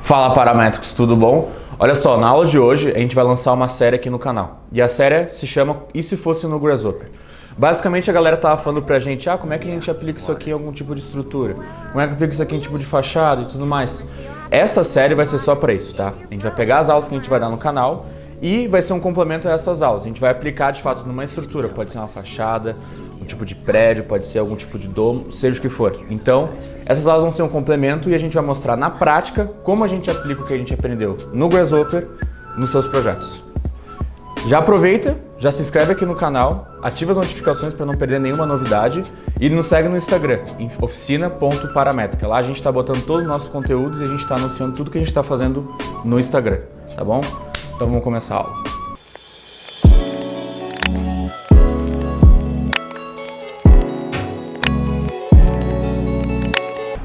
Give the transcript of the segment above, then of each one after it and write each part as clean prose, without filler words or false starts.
Fala paramétricos, tudo bom? Olha só, na aula de hoje a gente vai lançar uma série aqui no canal. E a série se chama E se fosse no Grasshopper? Basicamente a galera tava falando pra gente, como é que a gente aplica isso aqui em algum tipo de estrutura? Como é que aplica isso aqui em tipo de fachada e tudo mais? Essa série vai ser só pra isso, tá? A gente vai pegar as aulas que a gente vai dar no canal e vai ser um complemento a essas aulas. A gente vai aplicar de fato numa estrutura, pode ser uma fachada, um tipo de prédio, pode ser algum tipo de domo, seja o que for. Então, essas aulas vão ser um complemento e a gente vai mostrar na prática como a gente aplica o que a gente aprendeu no Grasshopper nos seus projetos. Já aproveita, já se inscreve aqui no canal, ativa as notificações para não perder nenhuma novidade e nos segue no Instagram, em oficina.paramétrica. Lá a gente está botando todos os nossos conteúdos e a gente está anunciando tudo que a gente está fazendo no Instagram, tá bom? Então vamos começar a aula.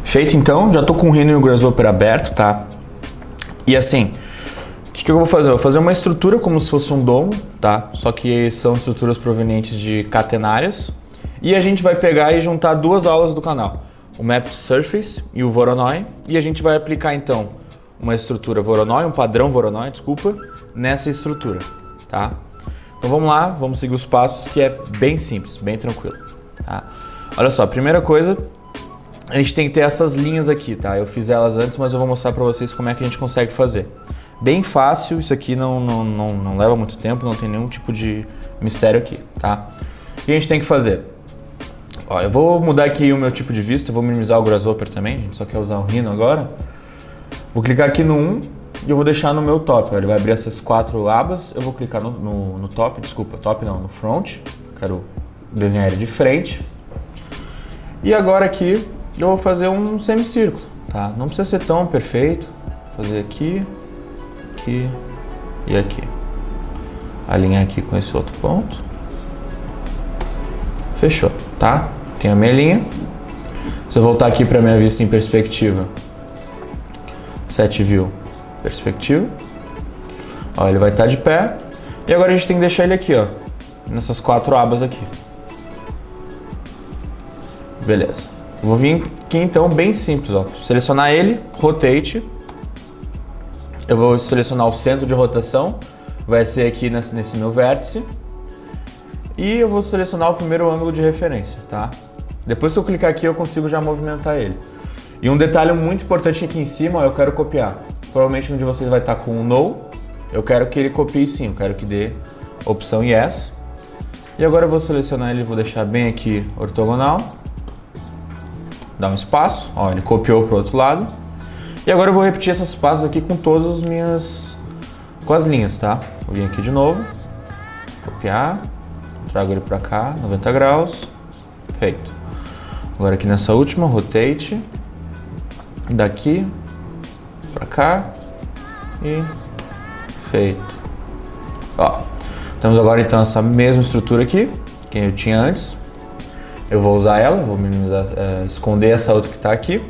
Feito então, já tô com o Rhino e o Grasshopper aberto, tá? E assim, o que eu vou fazer? Eu vou fazer uma estrutura como se fosse um domo, tá? Só que são estruturas provenientes de catenárias. E a gente vai pegar e juntar duas aulas do canal, o Mapped Surface e o Voronoi. E a gente vai aplicar então uma estrutura Voronoi, um padrão Voronoi, desculpa, nessa estrutura, tá? Então vamos lá, vamos seguir os passos que é bem simples, bem tranquilo, tá? Olha só, a primeira coisa, a gente tem que ter essas linhas aqui, tá? Eu fiz elas antes, mas eu vou mostrar pra vocês como é que a gente consegue fazer. Bem fácil, isso aqui não leva muito tempo, não tem nenhum tipo de mistério aqui, tá? O que a gente tem que fazer? Ó, eu vou mudar aqui o meu tipo de vista, eu vou minimizar o Grasshopper também, a gente só quer usar o Rhino agora. Vou clicar aqui no 1 e eu vou deixar no meu top, ó. Ele vai abrir essas quatro abas, eu vou clicar no top, desculpa, top não, no front, quero desenhar ele de frente. E agora aqui eu vou fazer um semicírculo, tá? Não precisa ser tão perfeito, vou fazer aqui, aqui e aqui. Alinhar aqui com esse outro ponto. Fechou, tá? Tem a minha linha. Se eu voltar aqui para minha vista em perspectiva, Set View, perspectiva. Ó, ele vai estar de pé. E agora a gente tem que deixar ele aqui, ó, nessas quatro abas aqui. Beleza. Vou vir aqui então bem simples, ó. Selecionar ele, rotate. Eu vou selecionar o centro de rotação, vai ser aqui nesse meu vértice. E eu vou selecionar o primeiro ângulo de referência, tá? Depois que eu clicar aqui eu consigo já movimentar ele. E um detalhe muito importante aqui em cima, ó, eu quero copiar. Provavelmente um de vocês vai estar com um No. Eu quero que ele copie sim, eu quero que dê opção Yes. E agora eu vou selecionar ele, vou deixar bem aqui ortogonal. Dá um espaço, ó, ele copiou para o outro lado. E agora eu vou repetir esses passos aqui com todas com as linhas, tá? Vou vir aqui de novo, copiar, trago ele para cá, 90 graus, feito. Agora aqui nessa última, rotate, daqui para cá e feito. Ó, temos agora então essa mesma estrutura aqui, que eu tinha antes. Eu vou usar ela, vou minimizar, esconder essa outra que está aqui.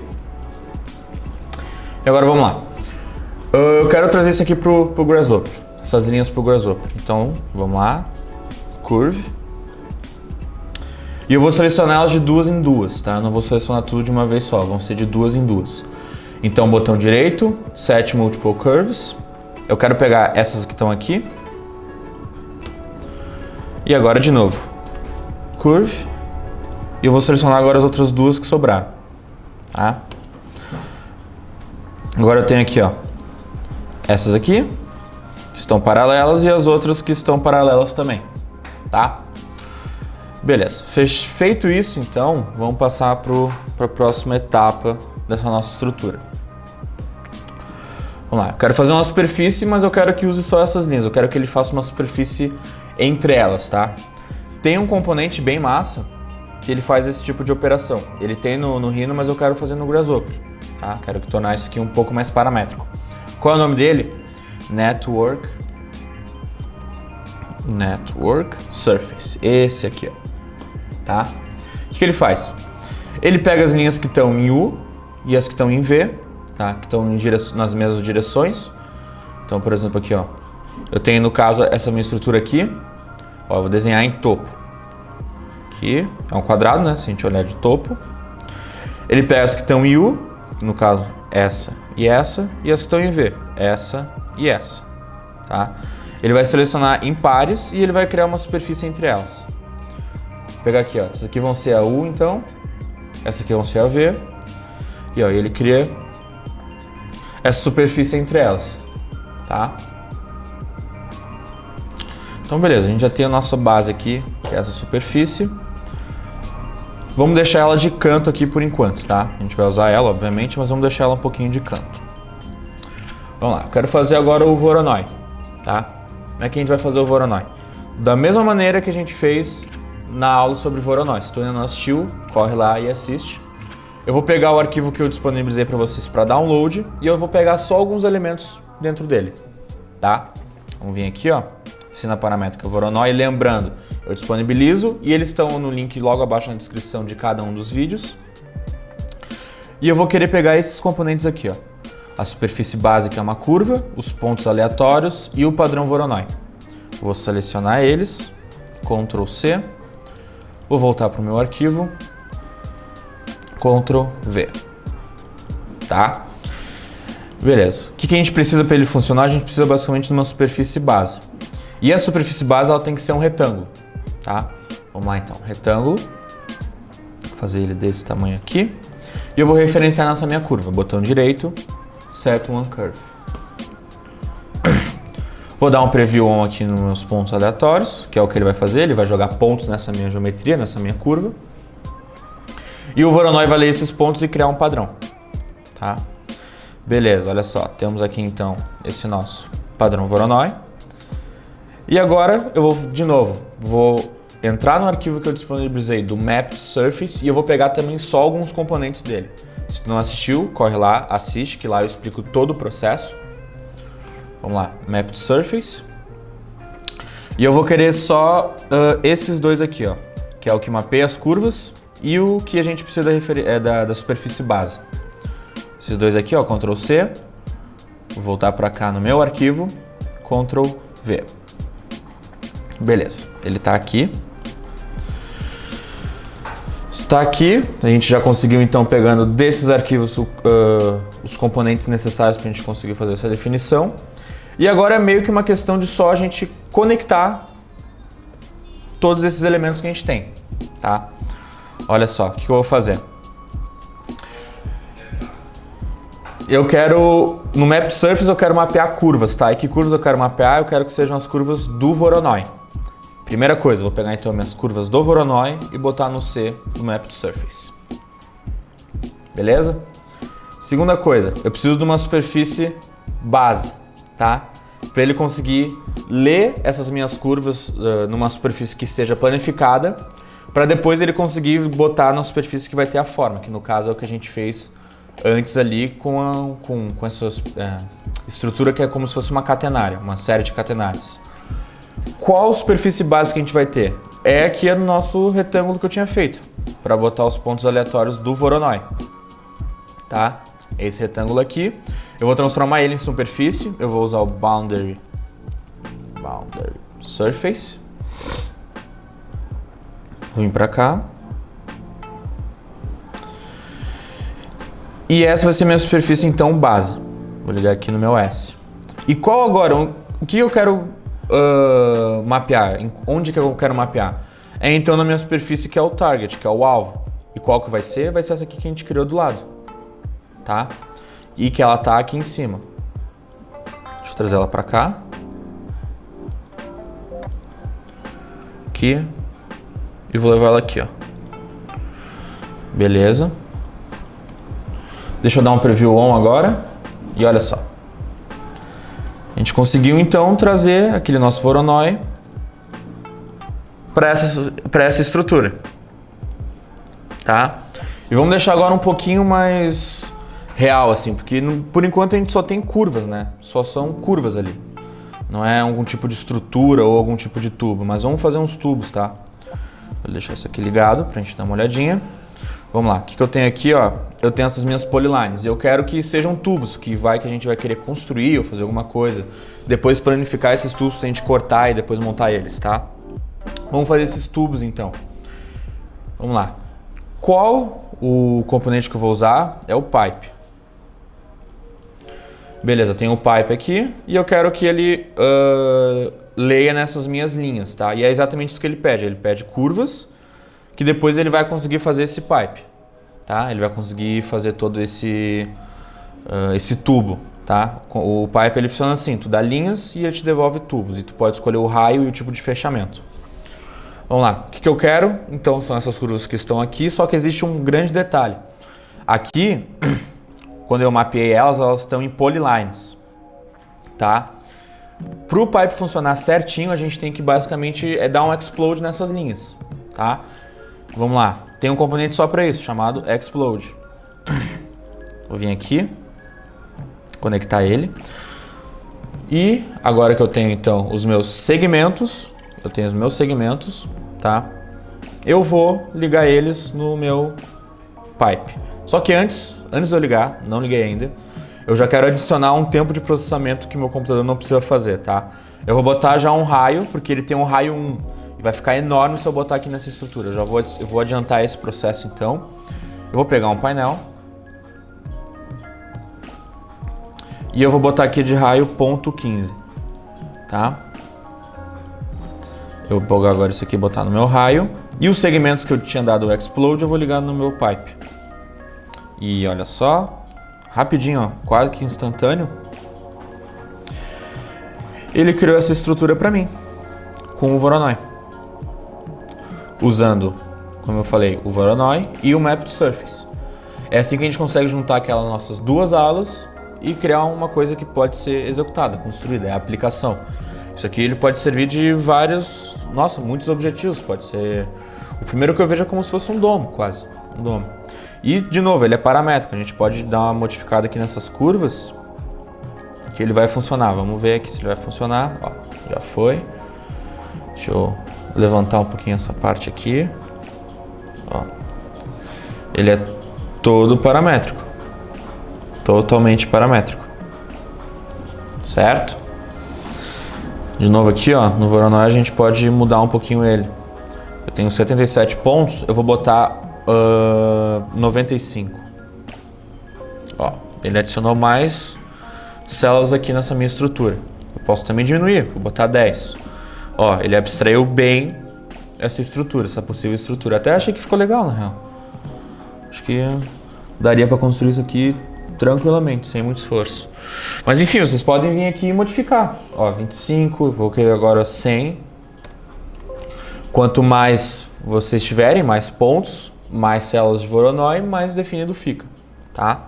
E agora vamos lá. Eu quero trazer isso aqui pro Grasshopper, essas linhas pro Grasshopper. Então vamos lá, Curve. E eu vou selecionar elas de duas em duas, tá? Eu não vou selecionar tudo de uma vez só, vão ser de duas em duas. Então botão direito, Set Multiple Curves. Eu quero pegar essas que estão aqui. E agora de novo, Curve. E eu vou selecionar agora as outras duas que sobraram, tá? Agora eu tenho aqui, ó, essas aqui, que estão paralelas, e as outras que estão paralelas também, tá? Beleza, feito isso então, vamos passar para a próxima etapa dessa nossa estrutura. Vamos lá, eu quero fazer uma superfície, mas eu quero que use só essas linhas, eu quero que ele faça uma superfície entre elas, tá? Tem um componente bem massa, que ele faz esse tipo de operação. Ele tem no Rhino, mas eu quero fazer no Grasshopper, tá? Quero tornar isso aqui um pouco mais paramétrico. Qual é o nome dele? Network Surface. Esse aqui, ó. Tá? O que ele faz? Ele pega as linhas que estão em U e as que estão em V, tá? Que estão nas mesmas direções. Então, por exemplo, aqui, ó. Eu tenho, no caso, essa minha estrutura aqui. Ó, eu vou desenhar em topo. Aqui é um quadrado, né? Se a gente olhar de topo. Ele pega as que estão em U, no caso essa e essa, e as que estão em V, essa e essa, tá? Ele vai selecionar em pares e ele vai criar uma superfície entre elas. Vou pegar aqui, ó, essas aqui vão ser a U, então, essa aqui vão ser a V, e ó, ele cria essa superfície entre elas, tá? Então beleza, a gente já tem a nossa base aqui, que é essa superfície. Vamos deixar ela de canto aqui por enquanto, tá? A gente vai usar ela, obviamente, mas vamos deixar ela um pouquinho de canto. Vamos lá, eu quero fazer agora o Voronoi, tá? Como é que a gente vai fazer o Voronoi? Da mesma maneira que a gente fez na aula sobre Voronoi. Se tu ainda não assistiu, corre lá e assiste. Eu vou pegar o arquivo que eu disponibilizei para vocês para download e eu vou pegar só alguns elementos dentro dele, tá? Vamos vir aqui, ó, oficina paramétrica Voronoi, lembrando, eu disponibilizo e eles estão no link logo abaixo na descrição de cada um dos vídeos. E eu vou querer pegar esses componentes aqui, ó, a superfície base, que é uma curva, os pontos aleatórios e o padrão Voronoi. Vou selecionar eles, Ctrl C, vou voltar para o meu arquivo, Ctrl V, tá? Beleza. O que a gente precisa para ele funcionar? A gente precisa basicamente de uma superfície base. E a superfície base ela tem que ser um retângulo, tá? Vamos lá então, retângulo. Vou fazer ele desse tamanho aqui. E eu vou referenciar nessa minha curva, botão direito, Set One Curve. Vou dar um preview on aqui nos meus pontos aleatórios, que é o que ele vai fazer, ele vai jogar pontos nessa minha geometria, nessa minha curva. E o Voronoi vai ler esses pontos e criar um padrão, tá? Beleza, olha só, temos aqui então esse nosso padrão Voronoi. E agora eu vou, de novo, vou entrar no arquivo que eu disponibilizei do Map Surface e eu vou pegar também só alguns componentes dele. Se tu não assistiu, corre lá, assiste, que lá eu explico todo o processo. Vamos lá, Map Surface. E eu vou querer só esses dois aqui, ó, que é o que mapeia as curvas e o que a gente precisa da superfície base. Esses dois aqui, ó, Ctrl C, vou voltar para cá no meu arquivo, Ctrl V. Beleza, ele está aqui. Está aqui, a gente já conseguiu então pegando desses arquivos os componentes necessários para a gente conseguir fazer essa definição. E agora é meio que uma questão de só a gente conectar todos esses elementos que a gente tem, tá? Olha só, o que eu vou fazer? Eu quero, no Map Surface eu quero mapear curvas, tá? E que curvas eu quero mapear? Eu quero que sejam as curvas do Voronoi. Primeira coisa, vou pegar então minhas curvas do Voronoi e botar no C do Map Surface. Beleza? Segunda coisa, eu preciso de uma superfície base, tá? Para ele conseguir ler essas minhas curvas numa superfície que esteja planificada, para depois ele conseguir botar na superfície que vai ter a forma, que no caso é o que a gente fez antes ali com essa estrutura que é como se fosse uma catenária, uma série de catenárias. Qual superfície base que a gente vai ter? É aqui no nosso retângulo que eu tinha feito, para botar os pontos aleatórios do Voronoi, tá? Esse retângulo aqui, eu vou transformar ele em superfície, eu vou usar o Boundary Surface. Vou vir para cá. E essa vai ser minha superfície então base. Vou ligar aqui no meu S. E qual agora? O que eu quero mapear? Onde que eu quero mapear? É então na minha superfície que é o target, que é o alvo. E qual que vai ser? Vai ser essa aqui que a gente criou do lado, tá? E que ela tá aqui em cima. Deixa eu trazer ela para cá. Aqui. E vou levar ela aqui, ó. Beleza. Deixa eu dar um preview on agora. E olha só. A gente conseguiu então trazer aquele nosso Voronoi para essa estrutura, tá? E vamos deixar agora um pouquinho mais real assim, porque por enquanto a gente só tem curvas, né? Só são curvas ali. Não é algum tipo de estrutura ou algum tipo de tubo, mas vamos fazer uns tubos, tá? Vou deixar isso aqui ligado pra gente dar uma olhadinha. Vamos lá, o que eu tenho aqui, ó? Eu tenho essas minhas polylines. Eu quero que sejam tubos, que a gente vai querer construir ou fazer alguma coisa. Depois planificar esses tubos pra gente cortar e depois montar eles, tá? Vamos fazer esses tubos então. Vamos lá. Qual o componente que eu vou usar? É o pipe. Beleza, tem o pipe aqui e eu quero que ele leia nessas minhas linhas, tá? E é exatamente isso que ele pede curvas, que depois ele vai conseguir fazer esse pipe, tá? Ele vai conseguir fazer todo esse tubo, tá? O pipe ele funciona assim, tu dá linhas e ele te devolve tubos, e tu pode escolher o raio e o tipo de fechamento. Vamos lá, o que eu quero? Então são essas curvas que estão aqui, só que existe um grande detalhe. Aqui, quando eu mapeei elas estão em polylines, tá? Para o pipe funcionar certinho, a gente tem que basicamente dar um explode nessas linhas, tá? Vamos lá, tem um componente só para isso, chamado explode. Vou vir aqui, conectar ele. E agora que eu tenho então os meus segmentos, tá? Eu vou ligar eles no meu pipe. Só que antes de eu ligar, não liguei ainda, eu já quero adicionar um tempo de processamento que meu computador não precisa fazer, tá? Eu vou botar já um raio, porque ele tem um raio 1 e vai ficar enorme se eu botar aqui nessa estrutura. Eu vou adiantar esse processo então. Eu vou pegar um painel e eu vou botar aqui de raio ponto 15, tá? Eu vou pegar agora isso aqui e botar no meu raio. E os segmentos que eu tinha dado o explode eu vou ligar no meu pipe. E olha só, rapidinho, ó, quase que instantâneo, ele criou essa estrutura para mim, com o Voronoi. Usando, como eu falei, o Voronoi e o Mapped Surface. É assim que a gente consegue juntar aquelas nossas duas alas e criar uma coisa que pode ser executada, construída, é a aplicação. Isso aqui ele pode servir de muitos objetivos. Pode ser, o primeiro que eu vejo é como se fosse um domo, quase, um domo. E, de novo, ele é paramétrico, a gente pode dar uma modificada aqui nessas curvas que ele vai funcionar. Vamos ver aqui se ele vai funcionar. Ó, já foi. Deixa eu levantar um pouquinho essa parte aqui. Ó. Ele é todo paramétrico. Totalmente paramétrico. Certo? De novo aqui, ó, no Voronoi a gente pode mudar um pouquinho ele. Eu tenho 77 pontos, eu vou botar 95. Ó, ele adicionou mais células aqui nessa minha estrutura. Eu posso também diminuir, vou botar 10. Ó, ele abstraiu bem essa estrutura, essa possível estrutura. Até achei que ficou legal, na real. Acho que daria para construir isso aqui tranquilamente, sem muito esforço. Mas enfim, vocês podem vir aqui e modificar. Ó, 25, vou querer agora 100. Quanto mais vocês tiverem, mais pontos, mais células de Voronoi, mais definido fica, tá?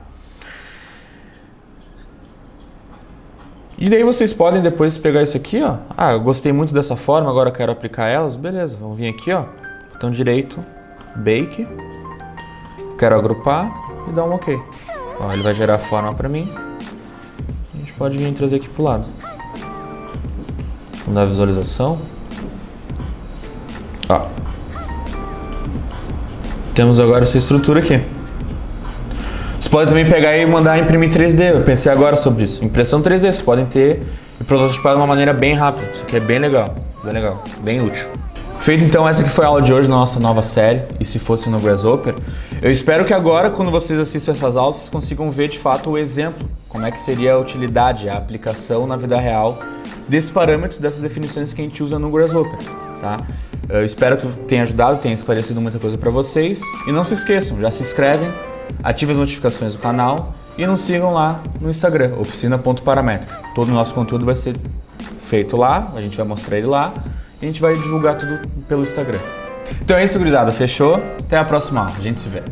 E daí vocês podem depois pegar isso aqui, ó. Ah, eu gostei muito dessa forma, agora eu quero aplicar elas. Beleza, vamos vir aqui, ó. Botão direito, Bake. Quero agrupar e dar um OK. Ó, ele vai gerar a forma para mim. A gente pode vir trazer aqui pro lado. Vamos dar visualização. Ó. Temos agora essa estrutura aqui. Você pode também pegar e mandar imprimir 3D. Eu pensei agora sobre isso. Impressão 3D, vocês podem ter e prototipar de uma maneira bem rápida. Isso aqui é bem legal, bem útil. Feito então, essa aqui foi a aula de hoje da nossa nova série, E Se Fosse no Grasshopper. Eu espero que agora, quando vocês assistam essas aulas, vocês consigam ver de fato o exemplo, como é que seria a utilidade, a aplicação na vida real desses parâmetros, dessas definições que a gente usa no Grasshopper, tá? Eu espero que tenha ajudado, tenha esclarecido muita coisa para vocês. E não se esqueçam, já se inscrevem, ativem as notificações do canal e nos sigam lá no Instagram, oficina.paramétrica. Todo o nosso conteúdo vai ser feito lá, a gente vai mostrar ele lá e a gente vai divulgar tudo pelo Instagram. Então é isso, gurizada. Fechou? Até a próxima aula. A gente se vê.